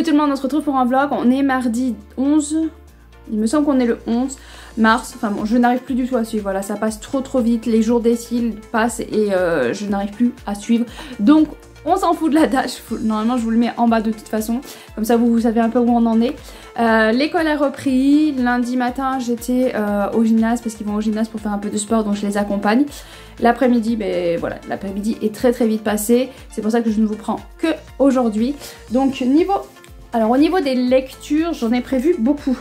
Coucou tout le monde, on se retrouve pour un vlog. On est mardi 11, il me semble qu'on est le 11 mars. Enfin bon, je n'arrive plus du tout à suivre, voilà, ça passe trop vite, les jours défilent, passent et je n'arrive plus à suivre. Donc on s'en fout de la date, normalement je vous le mets en bas de toute façon, comme ça vous savez un peu où on en est. L'école a repris, lundi matin j'étais au gymnase parce qu'ils vont au gymnase pour faire un peu de sport, donc je les accompagne. L'après-midi, ben voilà, l'après-midi est très vite passé, c'est pour ça que je ne vous prends que aujourd'hui. Donc au niveau des lectures, j'en ai prévu beaucoup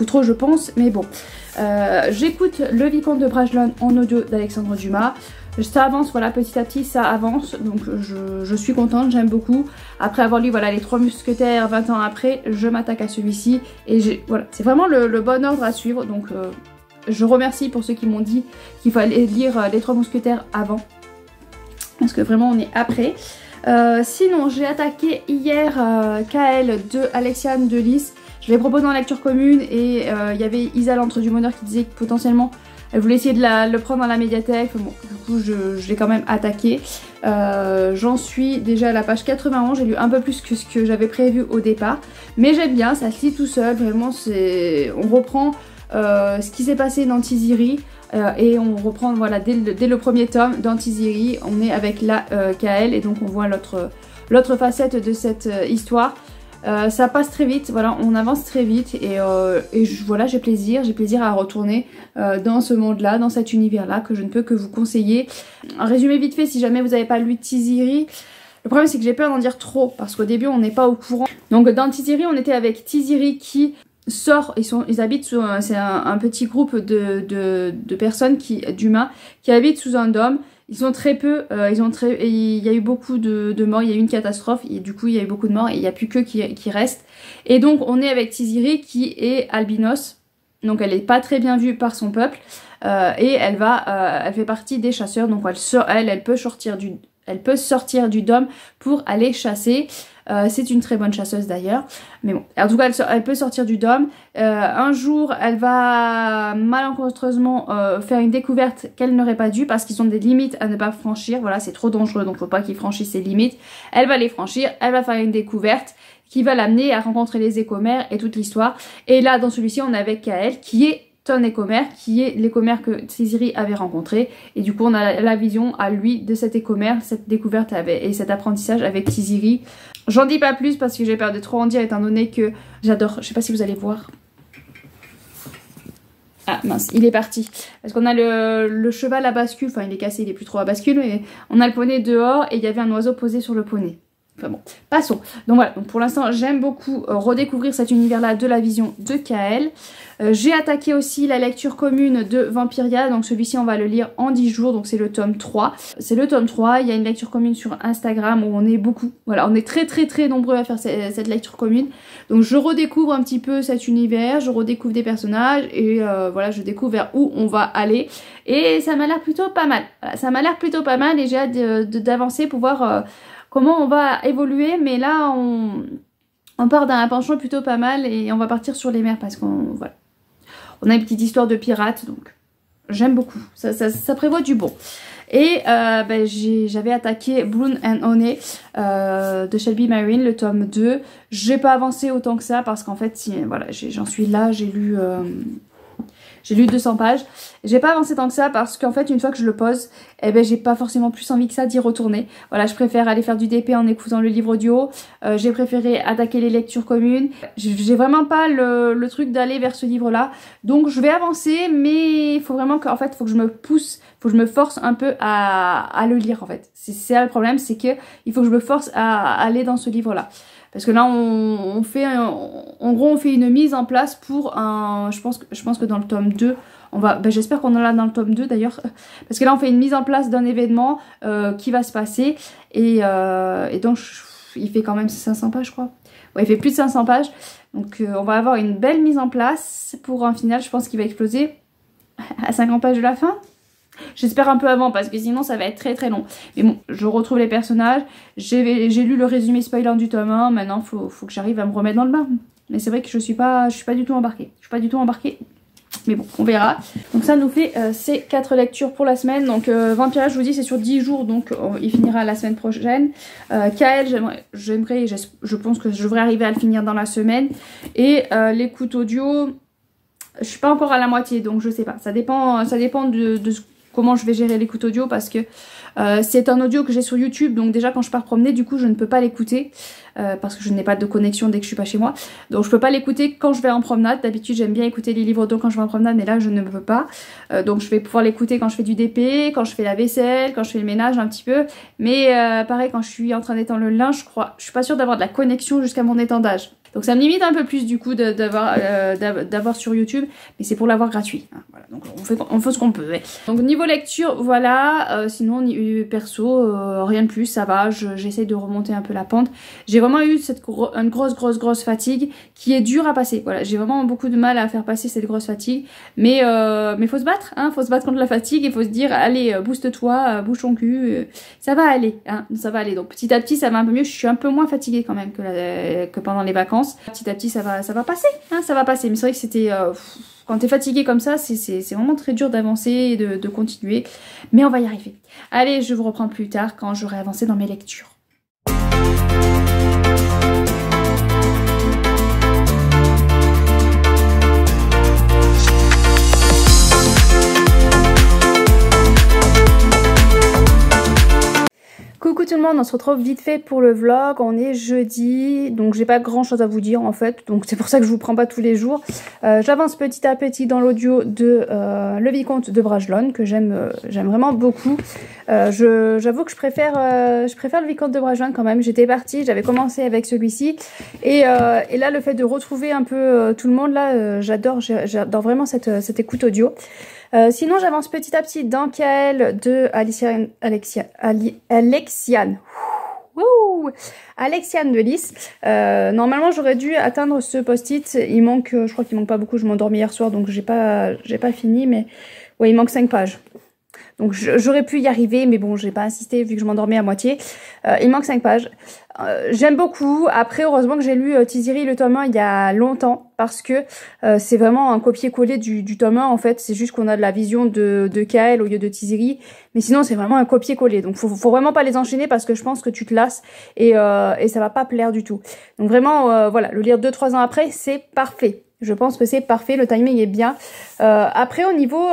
trop je pense, mais bon. J'écoute Le Vicomte de Bragelonne en audio d'Alexandre Dumas. Ça avance, voilà, petit à petit ça avance, donc je suis contente, j'aime beaucoup. Après avoir lu voilà, Les Trois Mousquetaires 20 ans après, je m'attaque à celui-ci et voilà, c'est vraiment le bon ordre à suivre, donc je remercie pour ceux qui m'ont dit qu'il fallait lire Les Trois Mousquetaires avant, parce que vraiment on est après. Sinon j'ai attaqué hier KL de Alexiane de Lys. Je l'ai proposé en lecture commune et il y avait Isa l'Entre du Bonheur qui disait que potentiellement elle voulait essayer de le prendre dans la médiathèque. Bon, du coup je l'ai quand même attaqué. J'en suis déjà à la page 91, j'ai lu un peu plus que ce que j'avais prévu au départ. Mais j'aime bien, ça se lit tout seul, vraiment on reprend ce qui s'est passé dans Tiziri. Et on reprend voilà, dès le premier tome dans Tiziri, on est avec la KL et donc on voit l'autre facette de cette histoire. Ça passe très vite, voilà, on avance très vite et voilà, j'ai plaisir à retourner dans ce monde-là, dans cet univers-là que je ne peux que vous conseiller. Un résumé vite fait si jamais vous n'avez pas lu Tiziri. Le problème c'est que j'ai peur d'en dire trop parce qu'au début on n'est pas au courant. Donc dans Tiziri on était avec Tiziri qui sort, ils habitent sous c'est un petit groupe de personnes d'humains qui habitent sous un dôme. Ils sont très peu, il y a eu beaucoup de morts, il y a eu une catastrophe et du coup il y a eu beaucoup de morts et il n'y a plus qu'eux qui restent. Et donc on est avec Tiziri qui est albinos, donc elle n'est pas très bien vue par son peuple et elle fait partie des chasseurs, donc elle peut sortir du dôme pour aller chasser. C'est une très bonne chasseuse d'ailleurs, mais bon, en tout cas elle peut sortir du dôme. Un jour elle va malencontreusement faire une découverte qu'elle n'aurait pas dû parce qu'ils ont des limites à ne pas franchir, voilà, c'est trop dangereux donc faut pas qu'ils franchissent ces limites. Elle va les franchir, elle va faire une découverte qui va l'amener à rencontrer les écomères et toute l'histoire. Et là dans celui-ci on est avec Kael qui est un écomère, qui est l'écomère que Tiziri avait rencontré, et du coup on a la vision à lui de cet écomère, cette découverte et cet apprentissage avec Tiziri. J'en dis pas plus parce que j'ai peur de trop en dire étant donné que j'adore, je sais pas si vous allez voir. Ah mince, il est parti. Parce qu'on a le cheval à bascule, enfin il est cassé, il est plus trop à bascule, mais on a le poney dehors et il y avait un oiseau posé sur le poney. Enfin bon, passons. Donc voilà, donc pour l'instant j'aime beaucoup redécouvrir cet univers-là de la vision de Kael. J'ai attaqué aussi la lecture commune de Vampiria, donc celui-ci on va le lire en 10 jours, donc c'est le tome 3. C'est le tome 3, il y a une lecture commune sur Instagram où on est beaucoup, voilà, on est très nombreux à faire cette lecture commune. Donc je redécouvre un petit peu cet univers, je redécouvre des personnages et voilà, je découvre vers où on va aller. Et ça m'a l'air plutôt pas mal, voilà, ça m'a l'air plutôt pas mal et j'ai hâte d'avancer pour voir comment on va évoluer, mais là on part d'un penchant plutôt pas mal et on va partir sur les mers parce qu'on voilà. On a une petite histoire de pirates, donc j'aime beaucoup, ça prévoit du bon. Et j'avais attaqué Bloom and Honey de Shelby Marine, le tome 2. J'ai pas avancé autant que ça parce qu'en fait, voilà, j'en suis là, j'ai lu 200 pages. J'ai pas avancé tant que ça parce qu'en fait une fois que je le pose, j'ai pas forcément plus envie que ça d'y retourner. Voilà, je préfère aller faire du DP en écoutant le livre audio. J'ai préféré attaquer les lectures communes. J'ai vraiment pas le truc d'aller vers ce livre là. Donc je vais avancer mais il faut vraiment que, en fait, faut que je me pousse, faut que je me force un peu à le lire en fait. C'est ça le problème, c'est que il faut que je me force à aller dans ce livre là. Parce que là on fait une mise en place pour un, je pense que dans le tome 2 on va, j'espère qu'on en a dans le tome 2 d'ailleurs, parce que là on fait une mise en place d'un événement qui va se passer et donc il fait quand même 500 pages je crois. Ouais, il fait plus de 500 pages, donc on va avoir une belle mise en place pour un final, je pense qu'il va exploser à 50 pages de la fin. J'espère un peu avant parce que sinon ça va être très long. Mais bon, je retrouve les personnages. J'ai lu le résumé spoilant du tome 1. Maintenant, faut que j'arrive à me remettre dans le bain. Mais c'est vrai que je suis pas du tout embarquée. Je suis pas du tout embarquée. Mais bon, on verra. Donc ça nous fait ces 4 lectures pour la semaine. Donc Vampiria, je vous dis, c'est sur 10 jours, donc il finira la semaine prochaine. Kael, j'aimerais, je pense que je devrais arriver à le finir dans la semaine. Et l'écoute audio, je suis pas encore à la moitié, donc je sais pas. Ça dépend de comment je vais gérer l'écoute audio, parce que c'est un audio que j'ai sur YouTube, donc déjà quand je pars promener, du coup je ne peux pas l'écouter parce que je n'ai pas de connexion dès que je suis pas chez moi, donc je peux pas l'écouter quand je vais en promenade. D'habitude j'aime bien écouter les livres audio quand je vais en promenade, mais là je ne peux pas, donc je vais pouvoir l'écouter quand je fais du DP, quand je fais la vaisselle, quand je fais le ménage un petit peu, mais pareil quand je suis en train d'étendre le linge, je suis pas sûre d'avoir de la connexion jusqu'à mon étendage. Donc ça me limite un peu plus du coup d'avoir sur YouTube, mais c'est pour l'avoir gratuit. Hein, voilà. Donc on fait ce qu'on peut. Ouais. Donc niveau lecture, voilà. Sinon perso, rien de plus, ça va. J'essaye de remonter un peu la pente. J'ai vraiment eu une grosse fatigue qui est dure à passer. Voilà, j'ai vraiment beaucoup de mal à faire passer cette grosse fatigue. Mais faut se battre, hein. Faut se battre contre la fatigue. Il faut se dire, allez, booste-toi, bouge ton cul. Ça va aller, hein. Ça va aller. Donc petit à petit, ça va un peu mieux. Je suis un peu moins fatiguée quand même que pendant les vacances. Petit à petit ça va passer, hein, ça va passer, mais c'est vrai que c'était quand t'es fatigué comme ça, c'est vraiment très dur d'avancer et de continuer, mais on va y arriver. Allez, je vous reprends plus tard quand j'aurai avancé dans mes lectures. Coucou tout le monde, on se retrouve vite fait pour le vlog. On est jeudi, donc j'ai pas grand chose à vous dire en fait, donc c'est pour ça que je vous prends pas tous les jours. J'avance petit à petit dans l'audio de Le Vicomte de Bragelonne, que j'aime vraiment beaucoup. J'avoue que je préfère Le Vicomte de Bragelonne quand même. J'étais partie, j'avais commencé avec celui-ci, et là le fait de retrouver un peu tout le monde là, j'adore vraiment cette écoute audio. Sinon j'avance petit à petit dans Kael de Alexiane de Lys. Normalement j'aurais dû atteindre ce post-it. Il manque, je crois qu'il manque pas beaucoup, je m'endormis hier soir donc j'ai pas fini, mais ouais, il manque 5 pages. Donc j'aurais pu y arriver, mais bon, j'ai pas insisté vu que je m'endormais à moitié. Il manque 5 pages. J'aime beaucoup. Après, heureusement que j'ai lu Tiziri le tome 1 il y a longtemps, parce que c'est vraiment un copier-coller du tome 1 en fait. C'est juste qu'on a de la vision de Kael au lieu de Tiziri. Mais sinon, c'est vraiment un copier-coller. Donc faut vraiment pas les enchaîner parce que je pense que tu te lasses et ça va pas plaire du tout. Donc vraiment, voilà, le lire 2-3 ans après, c'est parfait. Je pense que c'est parfait. Le timing est bien. Après, au niveau...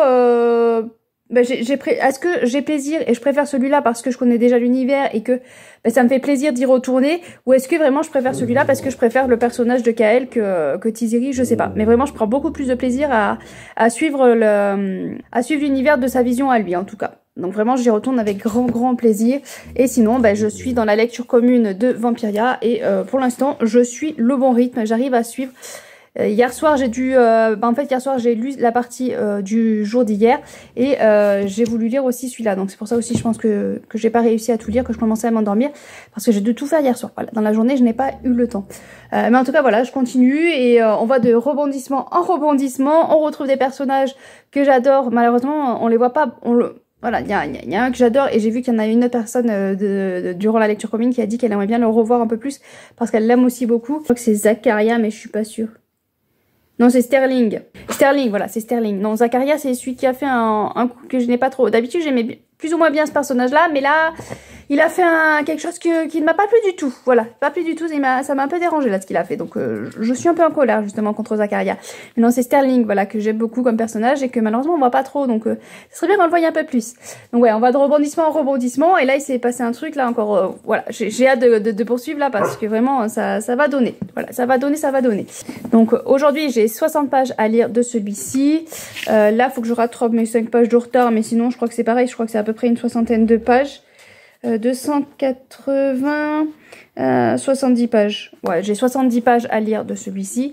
est-ce que j'ai plaisir et je préfère celui-là parce que je connais déjà l'univers et que ça me fait plaisir d'y retourner, ou est-ce que vraiment je préfère celui-là parce que je préfère le personnage de Kael que Tiziri, je sais pas. Mais vraiment je prends beaucoup plus de plaisir à suivre l'univers de sa vision à lui en tout cas. Donc vraiment j'y retourne avec grand plaisir. Et sinon je suis dans la lecture commune de Vampiria et pour l'instant je suis le bon rythme, j'arrive à suivre. Hier soir j'ai dû en fait hier soir j'ai lu la partie du jour d'hier et j'ai voulu lire aussi celui-là, donc c'est pour ça aussi je pense que j'ai pas réussi à tout lire, que je commençais à m'endormir parce que j'ai dû tout faire hier soir. Voilà, dans la journée je n'ai pas eu le temps, mais en tout cas voilà, je continue et on va de rebondissement en rebondissement. On retrouve des personnages que j'adore, malheureusement on les voit pas, voilà, il y a un que j'adore et j'ai vu qu'il y en a une autre personne durant la lecture commune qui a dit qu'elle aimerait bien le revoir un peu plus parce qu'elle l'aime aussi beaucoup. Je crois que c'est Zacharia, mais je suis pas sûre. Non, c'est Sterling. Sterling, voilà, c'est Sterling. Non, Zacharia, c'est celui qui a fait un coup que je n'ai pas trop. D'habitude, j'aimais plus ou moins bien ce personnage-là, mais là, il a fait quelque chose qui ne m'a pas plu du tout. Voilà, pas plu du tout, ça m'a un peu dérangé là ce qu'il a fait. Donc, je suis un peu en colère justement contre Zacharia. Mais non, c'est Sterling, voilà, que j'aime beaucoup comme personnage et que malheureusement on voit pas trop. Donc, ce serait bien qu'on le voyait un peu plus. Donc ouais, on va de rebondissement en rebondissement. Et là, il s'est passé un truc là encore. Voilà, j'ai hâte de poursuivre là parce que vraiment, ça va donner. Voilà, ça va donner. Donc aujourd'hui, j'ai 60 pages à lire de celui-ci. Là, faut que je rattrape mes 5 pages de retard, mais sinon, je crois que c'est pareil. Je crois que c'est à peu près une soixantaine de pages. 280, 70 pages. Ouais, j'ai 70 pages à lire de celui-ci.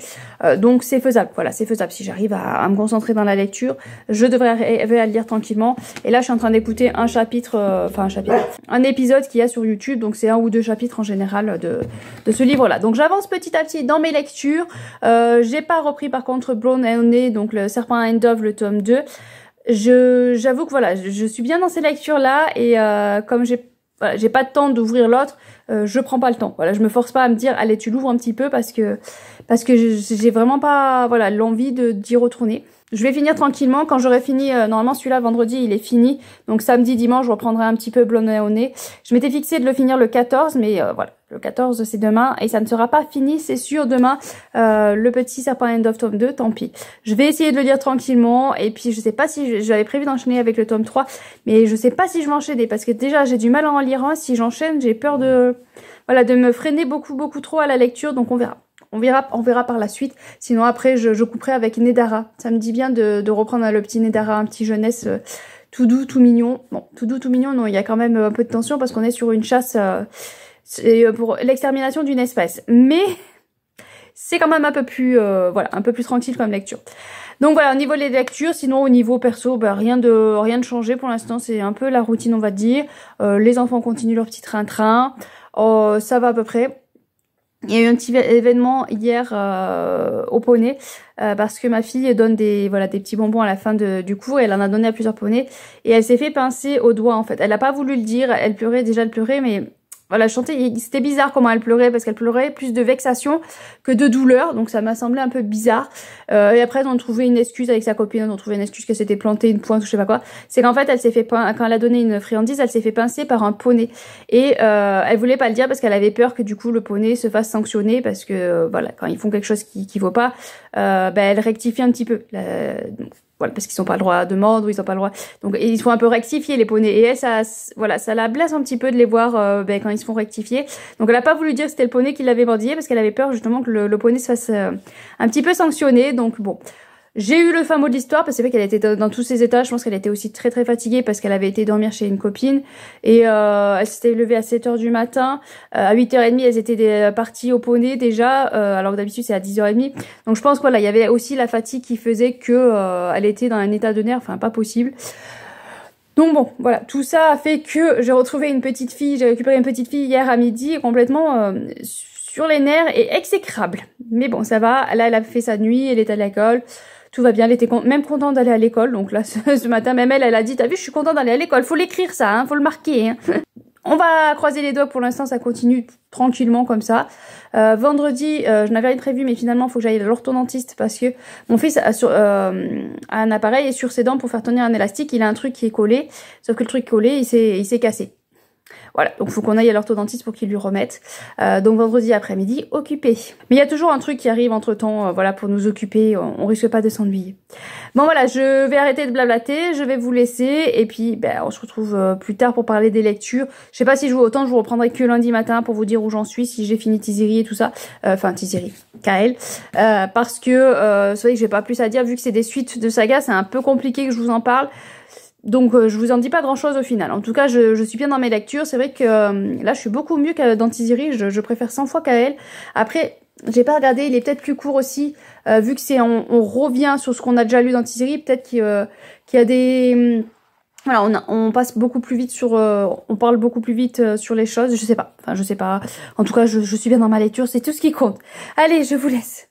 Donc c'est faisable. Voilà, c'est faisable. Si j'arrive à me concentrer dans la lecture, je devrais arriver à le lire tranquillement. Et là, je suis en train d'écouter un épisode qu'il y a sur YouTube. Donc c'est 1 ou 2 chapitres en général de ce livre-là. Donc j'avance petit à petit dans mes lectures. J'ai pas repris par contre Blown Honey, donc le Serpent and Dove, le tome 2. J'avoue que voilà, je suis bien dans ces lectures là et comme j'ai pas de temps d'ouvrir l'autre, je prends pas le temps. Voilà, je me force pas à me dire allez tu l'ouvres un petit peu parce que j'ai vraiment pas l'envie d'y retourner. je vais finir tranquillement. Quand j'aurai fini, normalement celui-là vendredi il est fini. Donc samedi, dimanche je reprendrai un petit peu blondet au nez. Je m'étais fixé de le finir le 14, mais voilà. Le 14 c'est demain et ça ne sera pas fini, c'est sûr, demain. Le petit serpent end of tome 2, tant pis. Je vais essayer de le lire tranquillement et puis je sais pas si j'avais prévu d'enchaîner avec le tome 3, mais je sais pas si je vais enchaîner parce que déjà j'ai du mal à en lire un. Si j'enchaîne, j'ai peur de, voilà, de me freiner beaucoup trop à la lecture, donc on verra. On verra par la suite. Sinon après je couperai avec Nedara. Ça me dit bien de reprendre le petit Nedara, un petit jeunesse tout doux, tout mignon. Bon, tout doux, tout mignon, non, il y a quand même un peu de tension parce qu'on est sur une chasse pour l'extermination d'une espèce. Mais c'est quand même un peu plus voilà, un peu plus tranquille comme lecture. Donc voilà, au niveau des lectures, sinon au niveau perso, bah, rien de changé pour l'instant, c'est un peu la routine on va dire. Les enfants continuent leur petit train-train. Ça va à peu près. Il y a eu un petit événement hier au poney parce que ma fille donne des petits bonbons à la fin du cours et elle en a donné à plusieurs poneys et elle s'est fait pincer au doigt en fait. Elle n'a pas voulu le dire, elle pleurait, mais voilà, je sentais, c'était bizarre comment elle pleurait parce qu'elle pleurait plus de vexation que de douleur, donc ça m'a semblé un peu bizarre. Et après, on a trouvé une excuse avec sa copine, on a trouvé une excuse qu'elle s'était plantée une pointe ou je sais pas quoi. C'est qu'en fait, elle s'est fait quand elle a donné une friandise, elle s'est fait pincer par un poney. Et elle voulait pas le dire parce qu'elle avait peur que du coup le poney se fasse sanctionner parce que voilà, quand ils font quelque chose qui vaut pas, elle rectifie un petit peu. Voilà, parce qu'ils n'ont pas le droit de mordre, ils n'ont pas le droit. Donc ils sont un peu rectifiés les poneys. Et elle, ça la blesse un petit peu de les voir quand ils se font rectifier. Donc elle a pas voulu dire que c'était le poney qui l'avait mordillé parce qu'elle avait peur justement que le poney se fasse un petit peu sanctionner. Donc bon. J'ai eu le fin mot de l'histoire parce que c'est vrai qu'elle était dans tous ses états. Je pense qu'elle était aussi très fatiguée parce qu'elle avait été dormir chez une copine et elle s'était levée à 7h du matin. À 8h30, elles étaient parties au poney déjà, alors que d'habitude c'est à 10h30. Donc je pense que voilà, il y avait aussi la fatigue qui faisait que elle était dans un état de nerfs, enfin pas possible. Donc bon, voilà, tout ça a fait que j'ai retrouvé une petite fille, j'ai récupéré une petite fille hier à midi complètement sur les nerfs et exécrable. Mais bon, ça va, là elle a fait sa nuit, elle est à l'école. Tout va bien, elle était même contente d'aller à l'école. Donc là, ce matin, même elle a dit, t'as vu, je suis contente d'aller à l'école. Faut l'écrire ça, hein, faut le marquer. Hein. On va croiser les doigts pour l'instant, ça continue tranquillement comme ça. Vendredi, je n'avais rien prévu, mais finalement, faut que j'aille à l'orthodontiste parce que mon fils a un appareil et sur ses dents pour faire tenir un élastique, il a un truc qui est collé. Sauf que le truc collé, il s'est cassé. Voilà, donc faut qu'on aille à l'orthodontiste pour qu'il lui remette. Donc vendredi après-midi, occupé. Mais il y a toujours un truc qui arrive entre temps, voilà, pour nous occuper, on risque pas de s'ennuyer. Bon voilà, je vais arrêter de blablater, je vais vous laisser, et puis on se retrouve plus tard pour parler des lectures. Je sais pas si je vous reprendrai que lundi matin pour vous dire où j'en suis, si j'ai fini Tiziri et tout ça. Enfin Tiziri, Kael. Parce que c'est vrai que j'ai pas plus à dire, vu que c'est des suites de sagas, c'est un peu compliqué que je vous en parle. Donc je vous en dis pas grand chose au final. En tout cas je suis bien dans mes lectures. C'est vrai que là je suis beaucoup mieux que dans Tiziri. Je préfère 100 fois Kael. Après j'ai pas regardé, il est peut-être plus court aussi. Vu que on revient sur ce qu'on a déjà lu dans Tiziri. Peut-être qu'il y a des... Voilà, on passe beaucoup plus vite sur... on parle beaucoup plus vite sur les choses. Je sais pas. Enfin je sais pas. En tout cas je suis bien dans ma lecture. C'est tout ce qui compte. Allez, je vous laisse.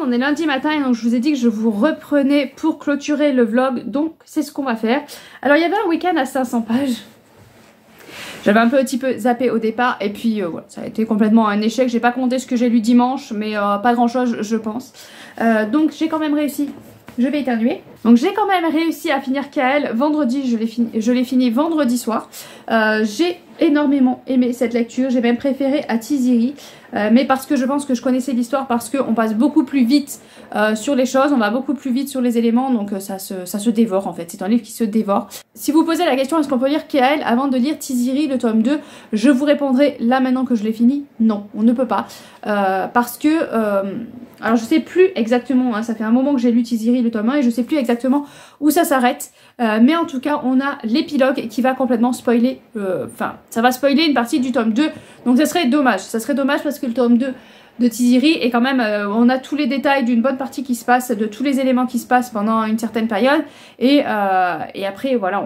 On est lundi matin et donc je vous ai dit que je vous reprenais pour clôturer le vlog, donc c'est ce qu'on va faire. Alors il y avait un week-end à 500 pages. J'avais un petit peu zappé au départ et puis voilà, ça a été complètement un échec. J'ai pas compté ce que j'ai lu dimanche, mais pas grand chose je pense. Donc j'ai quand même réussi. Je vais éternuer. Donc j'ai quand même réussi à finir Kael. Vendredi, je l'ai fini vendredi soir. J'ai énormément aimé cette lecture. J'ai même préféré à Tiziri. Mais parce que je pense que je connaissais l'histoire, parce qu'on passe beaucoup plus vite sur les choses, on va beaucoup plus vite sur les éléments, donc ça se dévore en fait. C'est un livre qui se dévore. Si vous posez la question est-ce qu'on peut lire Kael avant de lire Tiziri, le tome 2, je vous répondrai là maintenant que je l'ai fini, non, on ne peut pas. Parce que... alors je sais plus exactement, hein, ça fait un moment que j'ai lu Tiziri le tome 1 et je sais plus exactement où ça s'arrête. Mais en tout cas on a l'épilogue qui va complètement spoiler, enfin ça va spoiler une partie du tome 2. Donc ça serait dommage parce que le tome 2 de Tiziri et quand même on a tous les détails d'une bonne partie qui se passe, de tous les éléments qui se passent pendant une certaine période et après voilà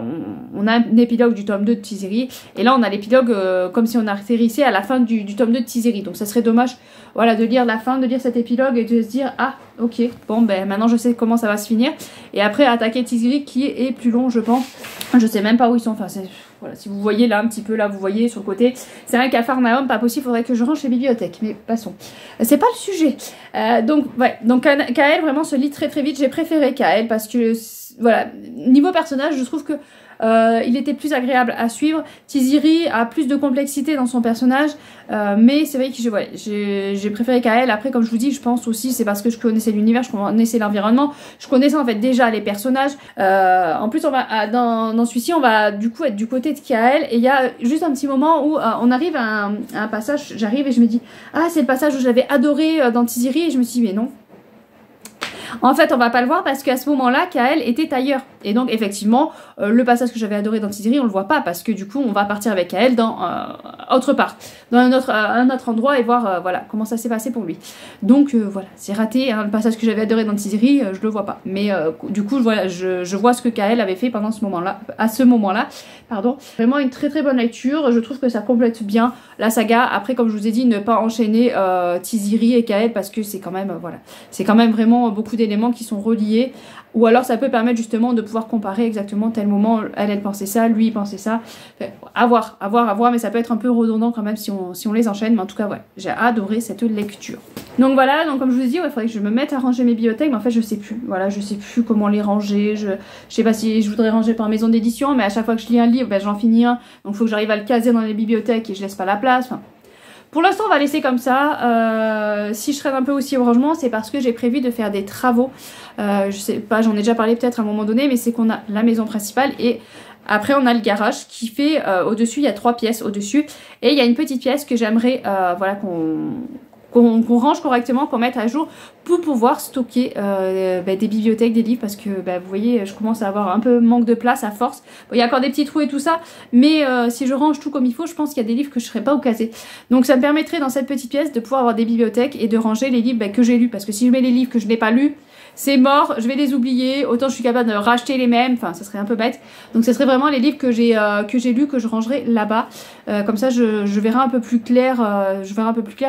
on a un épilogue du tome 2 de Tiziri et là on a l'épilogue comme si on atterrissait à la fin du tome 2 de Tiziri, donc ça serait dommage voilà de lire la fin, de lire cet épilogue et de se dire ah ok bon ben maintenant je sais comment ça va se finir et après attaquer Tiziri qui est plus long je pense, je sais même pas où ils sont, enfin c'est voilà, si vous voyez là un petit peu, là vous voyez sur le côté, c'est un Capharnaüm, pas possible, faudrait que je range les bibliothèques, mais passons. C'est pas le sujet. Donc ouais, donc Kael vraiment se lit très très vite, j'ai préféré Kael parce que voilà, niveau personnage, je trouve que il était plus agréable à suivre. Tiziri a plus de complexité dans son personnage, mais c'est vrai que j'ai préféré Kael. Après, comme je vous dis, je pense aussi c'est parce que je connaissais l'univers, je connaissais l'environnement, je connaissais en fait déjà les personnages. En plus, on va dans celui-ci, on va du coup être du côté de Kael. Et il y a juste un petit moment où on arrive à un passage, j'arrive et je me dis ah c'est le passage où j'avais adoré dans Tiziri et je me suis dit mais non. En fait, on va pas le voir parce qu'à ce moment-là, Kael était ailleurs. Et donc, effectivement, le passage que j'avais adoré dans Tiziri, on le voit pas parce que du coup, on va partir avec Kael dans autre part, dans un autre endroit et voir voilà comment ça s'est passé pour lui. Donc voilà, c'est raté. Hein, le passage que j'avais adoré dans Tiziri, je le vois pas. Mais du coup, voilà, je vois ce que Kael avait fait pendant ce moment-là, à ce moment-là. Pardon. Vraiment une très très bonne lecture. Je trouve que ça complète bien la saga. Après, comme je vous ai dit, ne pas enchaîner Tiziri et Kael parce que c'est quand même voilà, c'est quand même vraiment beaucoup d'éléments qui sont reliés. Ou alors ça peut permettre justement de pouvoir comparer exactement tel moment, elle pensait ça, lui il pensait ça. Enfin, à voir, mais ça peut être un peu redondant quand même si on les enchaîne. Mais en tout cas, ouais, j'ai adoré cette lecture. Donc voilà, donc comme je vous ai dit, il faudrait que je me mette à ranger mes bibliothèques, mais en fait je sais plus. Voilà, je sais plus comment les ranger. Je sais pas si je voudrais ranger par maison d'édition, mais à chaque fois que je lis un livre, ben, j'en finis un. Donc il faut que j'arrive à le caser dans les bibliothèques et je laisse pas la place. Enfin, pour l'instant, on va laisser comme ça. Si je traîne un peu aussi au rangement, c'est parce que j'ai prévu de faire des travaux. Je sais pas, j'en ai déjà parlé peut-être à un moment donné, mais c'est qu'on a la maison principale et après on a le garage qui fait au-dessus, il y a 3 pièces au-dessus et il y a une petite pièce que j'aimerais voilà qu'on range correctement, qu'on mette à jour pour pouvoir stocker des bibliothèques, des livres parce que vous voyez je commence à avoir un peu manque de place à force. Bon, il y a encore des petits trous et tout ça mais si je range tout comme il faut je pense qu'il y a des livres que je ne serais pas au caser. Donc ça me permettrait dans cette petite pièce de pouvoir avoir des bibliothèques et de ranger les livres que j'ai lus parce que si je mets les livres que je n'ai pas lus c'est mort, je vais les oublier, autant je suis capable de racheter les mêmes, enfin ça serait un peu bête. Donc ce serait vraiment les livres que j'ai lus que je rangerai là-bas. Comme ça je verrai un peu plus clair,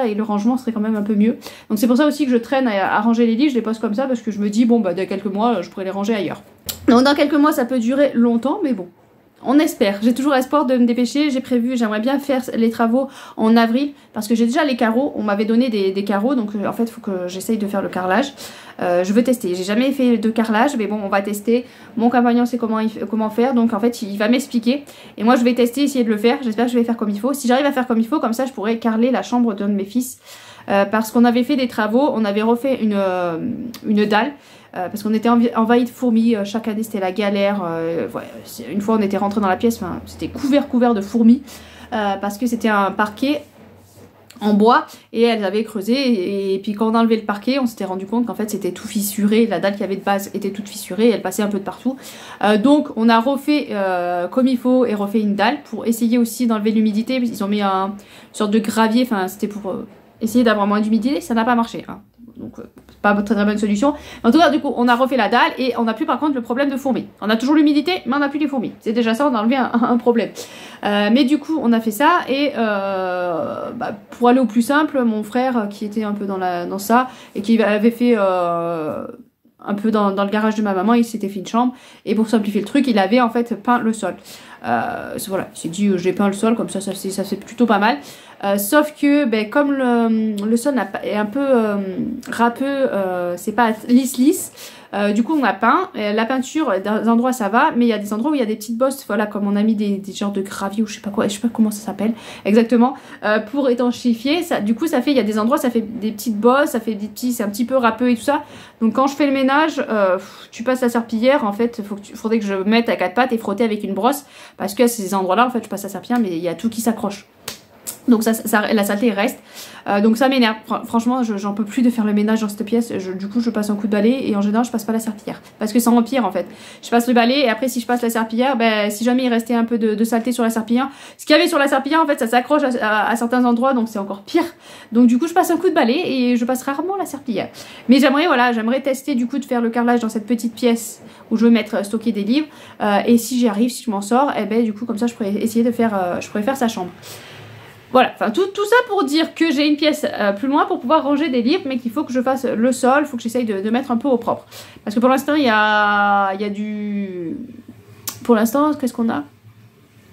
et le rangement serait quand même un peu mieux. Donc c'est pour ça aussi que je traîne à ranger les livres, je les pose comme ça parce que je me dis bon dans quelques mois je pourrais les ranger ailleurs. Donc dans quelques mois ça peut durer longtemps mais bon. On espère, j'ai toujours espoir de me dépêcher, j'aimerais bien faire les travaux en avril parce que j'ai déjà les carreaux, on m'avait donné des carreaux donc en fait il faut que j'essaye de faire le carrelage. Je veux tester, j'ai jamais fait de carrelage mais bon on va tester, mon compagnon sait comment faire donc en fait il va m'expliquer et moi je vais tester, essayer de le faire, j'espère que je vais faire comme il faut. Si j'arrive à faire comme il faut, comme ça je pourrais carreler la chambre d'un de mes fils parce qu'on avait fait des travaux, on avait refait une dalle. Parce qu'on était envahi de fourmis, chaque année c'était la galère, ouais, une fois on était rentré dans la pièce, c'était couvert de fourmis, parce que c'était un parquet en bois et elles avaient creusé et puis quand on a enlevé le parquet on s'était rendu compte qu'en fait c'était tout fissuré, la dalle qu'il y avait de base était toute fissurée, elle passait un peu de partout. Donc on a refait comme il faut et refait une dalle pour essayer aussi d'enlever l'humidité, ils ont mis une sorte de gravier, enfin c'était pour essayer d'avoir moins d'humidité, ça n'a pas marché hein. Donc pas très bonne solution. En tout cas du coup on a refait la dalle et on n'a plus par contre le problème de fourmis. On a toujours l'humidité mais on n'a plus les fourmis. C'est déjà ça, on a enlevé un problème. Mais du coup on a fait ça et pour aller au plus simple, mon frère qui était un peu dans ça et qui avait fait un peu dans le garage de ma maman, il s'était fait une chambre et pour simplifier le truc il avait en fait peint le sol. Voilà, il s'est dit j'ai peint le sol comme ça c'est plutôt pas mal. Sauf que comme le sol est un peu râpeux, c'est pas lisse, du coup on a peint, la peinture dans des endroits ça va, mais il y a des endroits où il y a des petites bosses, voilà, comme on a mis des genres de gravier ou je sais pas comment ça s'appelle exactement, pour étanchéifier, ça, du coup ça fait, il y a des endroits ça fait des petites bosses, ça fait c'est un petit peu râpeux et tout ça, donc quand je fais le ménage, tu passes la serpillière, en fait faudrait que je mette à 4 pattes et frotter avec une brosse, parce que à ces endroits là en fait je passe la serpillière mais il y a tout qui s'accroche. Donc la saleté reste, donc ça m'énerve. Franchement j'en peux plus de faire le ménage dans cette pièce. Du coup je passe un coup de balai et en général je passe pas la serpillière parce que ça empire en fait. Je passe le balai et après si je passe la serpillière, ben si jamais il restait un peu de saleté sur la serpillière, ce qu'il y avait sur la serpillière en fait ça s'accroche à certains endroits, donc c'est encore pire. Donc du coup je passe un coup de balai et je passe rarement la serpillière. Mais j'aimerais tester du coup de faire le carrelage dans cette petite pièce où je vais stocker des livres, et si j'y arrive, si je m'en sors, et ben du coup comme ça je pourrais essayer de faire, je pourrais faire sa chambre. Voilà, enfin tout ça pour dire que j'ai une pièce plus loin pour pouvoir ranger des livres, mais qu'il faut que je fasse le sol, il faut que j'essaye de mettre un peu au propre. Parce que pour l'instant, il y a du... Pour l'instant, qu'est-ce qu'on a?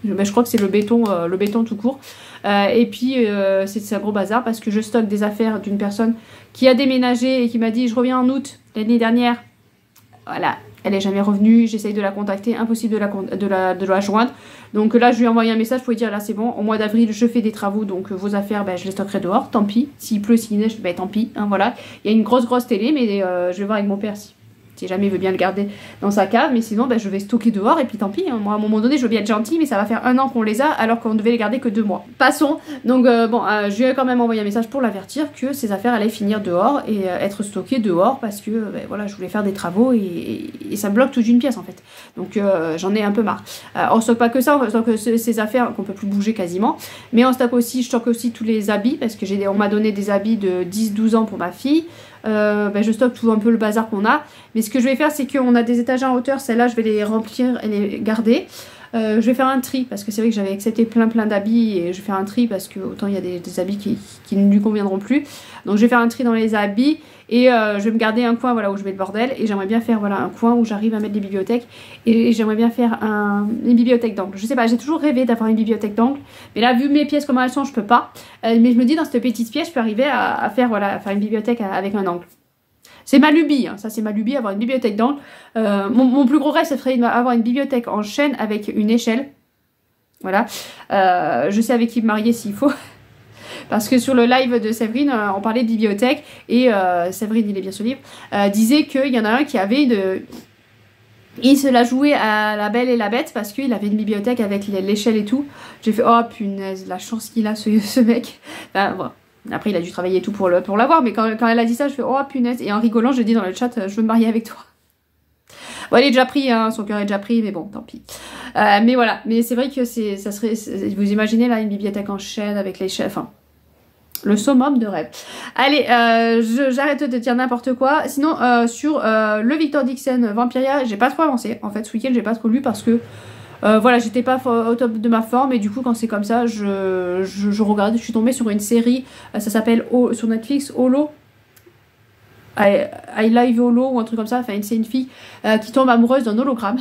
Je crois que c'est le béton tout court. Et puis, c'est un gros bazar parce que je stocke des affaires d'une personne qui a déménagé et qui m'a dit « Je reviens en août l'année dernière ». Voilà, elle n'est jamais revenue, j'essaye de la contacter, impossible de la joindre. Donc là, je lui ai envoyé un message pour lui dire, là c'est bon, au mois d'avril, je fais des travaux, donc vos affaires, ben, je les stockerai dehors, tant pis. S'il pleut, s'il neige, ben, tant pis, hein, voilà. Il y a une grosse télé, mais je vais voir avec mon père si jamais il veut bien le garder dans sa cave, mais sinon ben, je vais stocker dehors et puis tant pis, hein. Moi à un moment donné je veux bien être gentille, mais ça va faire 1 an qu'on les a alors qu'on devait les garder que 2 mois. Passons, donc je lui ai quand même envoyé un message pour l'avertir que ses affaires allaient finir dehors et être stockées dehors parce que ben, voilà, je voulais faire des travaux et ça bloque toute une pièce en fait. Donc j'en ai un peu marre. On stocke pas que ça, on stocke ces affaires qu'on peut plus bouger quasiment, mais je stocke aussi tous les habits parce que on m'a donné des habits de 10-12 ans pour ma fille. Ben, je stocke tout un peu le bazar qu'on a, mais ce que je vais faire c'est qu'on a des étagères en hauteur, celles-là je vais les remplir et les garder. Je vais faire un tri parce que c'est vrai que j'avais accepté plein d'habits et je vais faire un tri parce que autant il y a des habits qui ne lui conviendront plus, donc je vais faire un tri dans les habits et je vais me garder un coin voilà, où je mets le bordel, et j'aimerais bien faire voilà, un coin où j'arrive à mettre des bibliothèques, et j'aimerais bien faire une bibliothèque d'angle. Je sais pas, j'ai toujours rêvé d'avoir une bibliothèque d'angle, mais là vu mes pièces comment elles sont je peux pas, mais je me dis dans cette petite pièce je peux arriver à faire, voilà, à faire une bibliothèque avec un angle. C'est ma lubie, hein. Ça c'est ma lubie, avoir une bibliothèque d'angle. Mon plus gros rêve, ça serait d'avoir une bibliothèque en chaîne avec une échelle. Voilà. Je sais avec qui me marier s'il faut. Parce que sur le live de Séverine, on parlait de bibliothèque. Et Séverine, il est bien ce livre, disait qu'il y en a un qui avait il se l'a joué à La Belle et la Bête parce qu'il avait une bibliothèque avec l'échelle et tout. J'ai fait, oh punaise, la chance qu'il a ce mec. Enfin, voilà. Après il a dû travailler et tout pour l'avoir, mais quand elle a dit ça je fais oh punaise, et en rigolant je dis dans le chat je veux me marier avec toi. Bon il est déjà pris, hein, son cœur est déjà pris, mais bon tant pis. Mais voilà, mais c'est vrai que ça serait, vous imaginez là une bibliothèque en chaîne avec l'échelle, enfin le summum de rêve. Allez, j'arrête de dire n'importe quoi. Sinon sur le Victor Dixon Vampiria, j'ai pas trop avancé en fait ce week-end, j'ai pas trop lu parce que voilà, j'étais pas au top de ma forme, et du coup quand c'est comme ça je regarde. Je suis tombée sur une série, ça s'appelle sur Netflix Holo, I Live Holo ou un truc comme ça. Enfin c'est une fille qui tombe amoureuse d'un hologramme.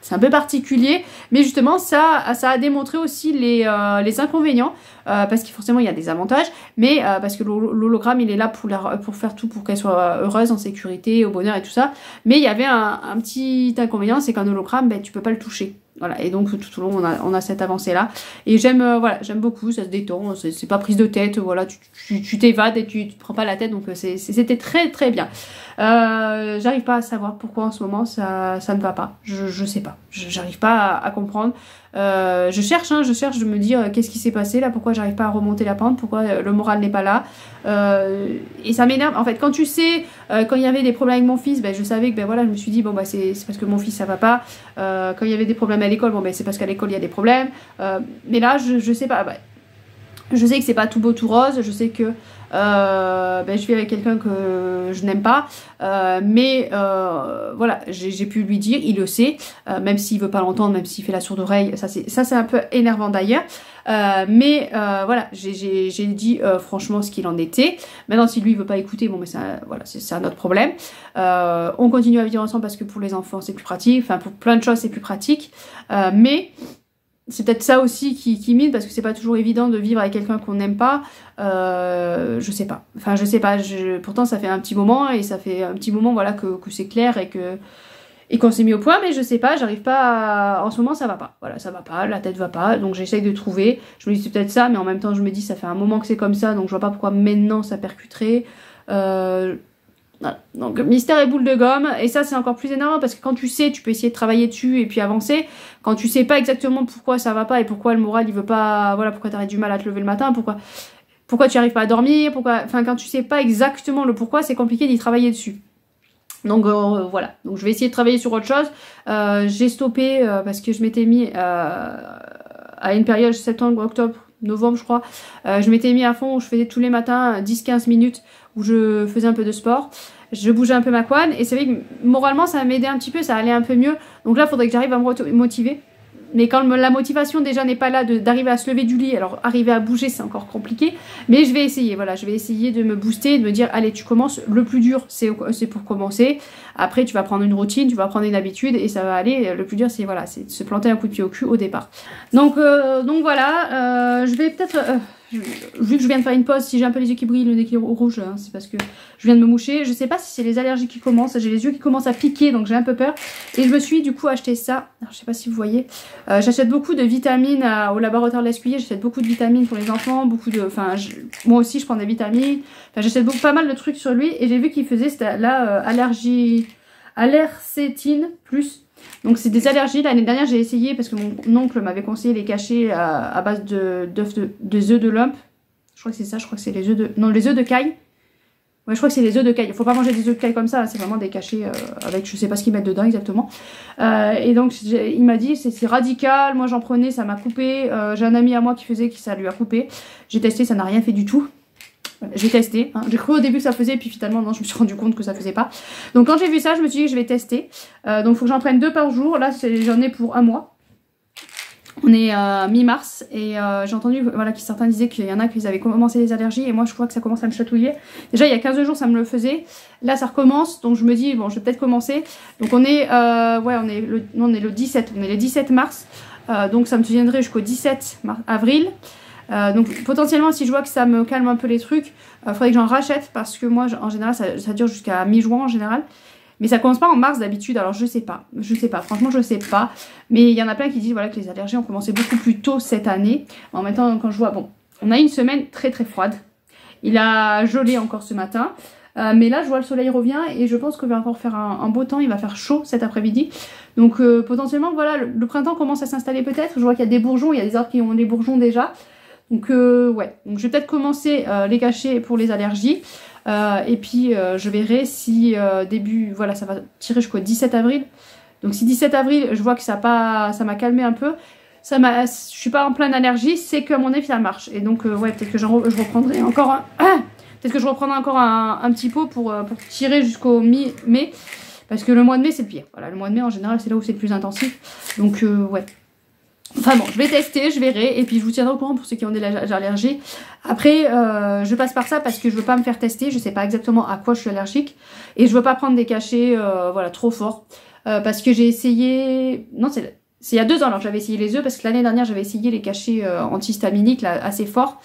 C'est un peu particulier, mais justement ça a démontré aussi les inconvénients, parce que forcément il y a des avantages, mais parce que l'hologramme il est là pour faire tout pour qu'elle soit heureuse, en sécurité, au bonheur et tout ça. Mais il y avait un petit inconvénient, c'est qu'un hologramme, ben, tu peux pas le toucher. Voilà, et donc tout au long on a cette avancée là, et j'aime voilà, j'aime beaucoup, ça se détend, c'est pas prise de tête, voilà, tu t'évades et tu te prends pas la tête, donc c'était très bien. J'arrive pas à savoir pourquoi en ce moment ça ne va pas, je sais pas, j'arrive pas à comprendre. Je cherche, je me dis qu'est-ce qui s'est passé là, pourquoi j'arrive pas à remonter la pente, pourquoi le moral n'est pas là, et ça m'énerve en fait. Quand tu sais, quand il y avait des problèmes avec mon fils, ben, je savais que ben voilà, je me suis dit bon bah c'est parce que mon fils ça va pas. Quand il y avait des problèmes à l'école, bon ben c'est parce qu'à l'école il y a des problèmes, mais là je sais pas, ben, je sais que c'est pas tout beau tout rose, je sais que ben, je vis avec quelqu'un que je n'aime pas, mais voilà, j'ai pu lui dire, il le sait, même s'il veut pas l'entendre, même s'il fait la sourde oreille, ça c'est un peu énervant d'ailleurs, mais voilà, j'ai dit franchement ce qu'il en était. Maintenant si lui il veut pas écouter, bon mais voilà, c'est un autre problème. On continue à vivre ensemble parce que pour les enfants c'est plus pratique, enfin pour plein de choses c'est plus pratique, mais c'est peut-être ça aussi qui mine, parce que c'est pas toujours évident de vivre avec quelqu'un qu'on n'aime pas. Je sais pas. Enfin, je sais pas. Pourtant, ça fait un petit moment, et ça fait un petit moment, voilà, que c'est clair et qu'on s'est mis au point, mais je sais pas, j'arrive pas en ce moment ça va pas. Voilà, ça va pas, la tête va pas, donc j'essaye de trouver. Je me dis c'est peut-être ça, mais en même temps je me dis ça fait un moment que c'est comme ça, donc je vois pas pourquoi maintenant ça percuterait. Voilà. Donc mystère et boule de gomme, et ça c'est encore plus énervant parce que quand tu sais, tu peux essayer de travailler dessus et puis avancer. Quand tu sais pas exactement pourquoi ça va pas et pourquoi le moral il veut pas, voilà, pourquoi t'aurais du mal à te lever le matin, pourquoi tu arrives pas à dormir, enfin quand tu sais pas exactement le pourquoi, c'est compliqué d'y travailler dessus. Donc voilà, donc je vais essayer de travailler sur autre chose. J'ai stoppé parce que je m'étais mis à une période septembre, octobre, novembre je crois. Je m'étais mis à fond où je faisais tous les matins 10-15 minutes où je faisais un peu de sport. Je bougeais un peu ma couenne et c'est vrai que moralement ça m'aidait un petit peu, ça allait un peu mieux. Donc là il faudrait que j'arrive à me motiver. Mais quand la motivation déjà n'est pas là d'arriver à se lever du lit, alors arriver à bouger c'est encore compliqué. Mais je vais essayer, voilà, je vais essayer de me booster, de me dire allez tu commences, le plus dur c'est pour commencer. Après tu vas prendre une routine, tu vas prendre une habitude et ça va aller. Le plus dur c'est voilà, c'est de se planter un coup de pied au cul au départ. Donc voilà, je vais peut-être... vu que je viens de faire une pause, si j'ai un peu les yeux qui brillent, le nez qui est rouge, hein, c'est parce que je viens de me moucher. Je sais pas si c'est les allergies qui commencent, j'ai les yeux qui commencent à piquer, donc j'ai un peu peur. Et je me suis du coup acheté ça. Alors, je sais pas si vous voyez. J'achète beaucoup de vitamines au laboratoire de l'Escuyer. J'achète beaucoup de vitamines pour les enfants, moi aussi je prends des vitamines. Enfin, j'achète pas mal de trucs sur lui et j'ai vu qu'il faisait là allercétine plus. Donc c'est des allergies. L'année dernière j'ai essayé parce que mon oncle m'avait conseillé les cachets à base d'œufs de lump. Je crois que c'est ça, je crois que c'est les œufs de... Non, les œufs de caille. Ouais, je crois que c'est les œufs de caille. Il faut pas manger des œufs de caille comme ça, c'est vraiment des cachets avec je sais pas ce qu'ils mettent dedans exactement. Et donc il m'a dit c'est radical, moi j'en prenais, ça m'a coupé. J'ai un ami à moi qui faisait, ça lui a coupé. J'ai testé, ça n'a rien fait du tout. J'ai testé, hein. J'ai cru au début que ça faisait, puis finalement non, je me suis rendu compte que ça faisait pas. Donc quand j'ai vu ça, je me suis dit que je vais tester. Donc il faut que j'en prenne 2 par jour. Là j'en ai pour 1 mois. On est mi-mars et j'ai entendu voilà, que certains disaient qu'il y en a qui avaient commencé les allergies et moi je crois que ça commence à me chatouiller. Déjà il y a 15 jours ça me le faisait, là ça recommence donc je me dis bon je vais peut-être commencer. Donc on est le 17, on est le 17 mars donc ça me tiendrait jusqu'au 17 avril. Donc potentiellement si je vois que ça me calme un peu les trucs, faudrait que j'en rachète parce que moi en général ça dure jusqu'à mi-juin en général. Mais ça commence pas en mars d'habitude, alors je sais pas, franchement je sais pas. Mais il y en a plein qui disent voilà, que les allergies ont commencé beaucoup plus tôt cette année. En même temps quand je vois, bon, on a une semaine très très froide. Il a gelé encore ce matin. Mais là je vois le soleil revient et je pense qu'on va encore faire un beau temps, il va faire chaud cet après-midi. Donc potentiellement voilà, le printemps commence à s'installer peut-être. Je vois qu'il y a des bourgeons, il y a des arbres qui ont des bourgeons déjà. Donc ouais, donc je vais peut-être commencer les cachets pour les allergies. Et puis je verrai si voilà, ça va tirer jusqu'au 17 avril. Donc si 17 avril je vois que ça m'a calmé un peu, je suis pas en pleine allergie, c'est que à mon avis ça marche. Et donc ouais, peut-être que je reprendrai encore peut-être que je reprendrai encore un petit pot pour tirer jusqu'au mi-mai. Parce que le mois de mai c'est le pire. Voilà, le mois de mai en général c'est là où c'est le plus intensif. Donc ouais. Enfin bon, je vais tester, je verrai, et puis je vous tiendrai au courant pour ceux qui ont des allergies. Après, je passe par ça parce que je veux pas me faire tester, je sais pas exactement à quoi je suis allergique. Et je veux pas prendre des cachets voilà, trop forts. Parce que j'ai essayé... Non, c'est il y a 2 ans, alors j'avais essayé les œufs, parce que l'année dernière j'avais essayé les cachets antihistaminiques là, assez forts.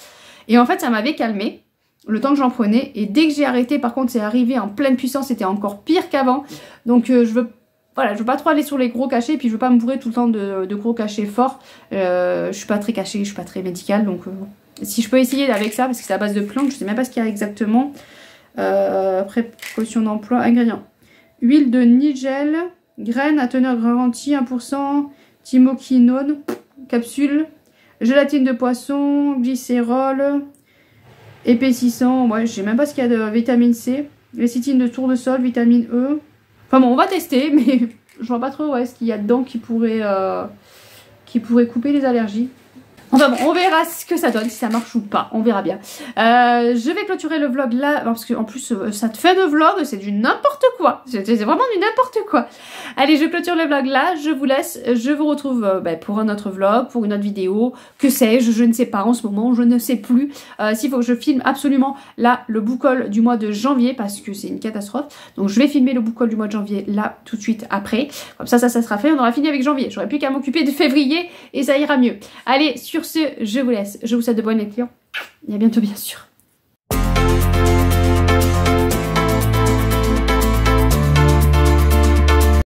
Et en fait ça m'avait calmé, le temps que j'en prenais. Et dès que j'ai arrêté, par contre c'est arrivé en pleine puissance, c'était encore pire qu'avant. Donc je veux pas trop aller sur les gros cachets, et puis je veux pas me bourrer tout le temps de gros cachets forts. Je suis pas très cachée, je suis pas très médicale, donc si je peux essayer avec ça, parce que c'est à base de plantes, je sais même pas ce qu'il y a exactement. Précaution d'emploi, ingrédients. Huile de nigel, graines à teneur garantie 1%, thymoquinone, capsule, gélatine de poisson, glycérol, épaississant, ouais, je sais même pas ce qu'il y a de vitamine C, lécithine de tournesol, vitamine E. Enfin bon, on va tester, mais je vois pas trop ce qu'il y a dedans qui pourrait couper les allergies. Enfin bon, on verra ce que ça donne, si ça marche ou pas, on verra bien. Je vais clôturer le vlog là, parce qu'en plus, cette fin de vlog, c'est du n'importe quoi. C'est vraiment du n'importe quoi. Allez, je clôture le vlog là, je vous laisse, je vous retrouve pour un autre vlog, pour une autre vidéo, que sais-je, je ne sais pas en ce moment, je ne sais plus. S'il faut que je filme absolument là, le book haul du mois de janvier, parce que c'est une catastrophe. Donc je vais filmer le book haul du mois de janvier là, tout de suite après. Comme ça sera fait, on aura fini avec janvier. J'aurai plus qu'à m'occuper de février et ça ira mieux. Allez, sur ce, je vous laisse. Je vous souhaite de bonnes lectures. Et à bientôt, bien sûr.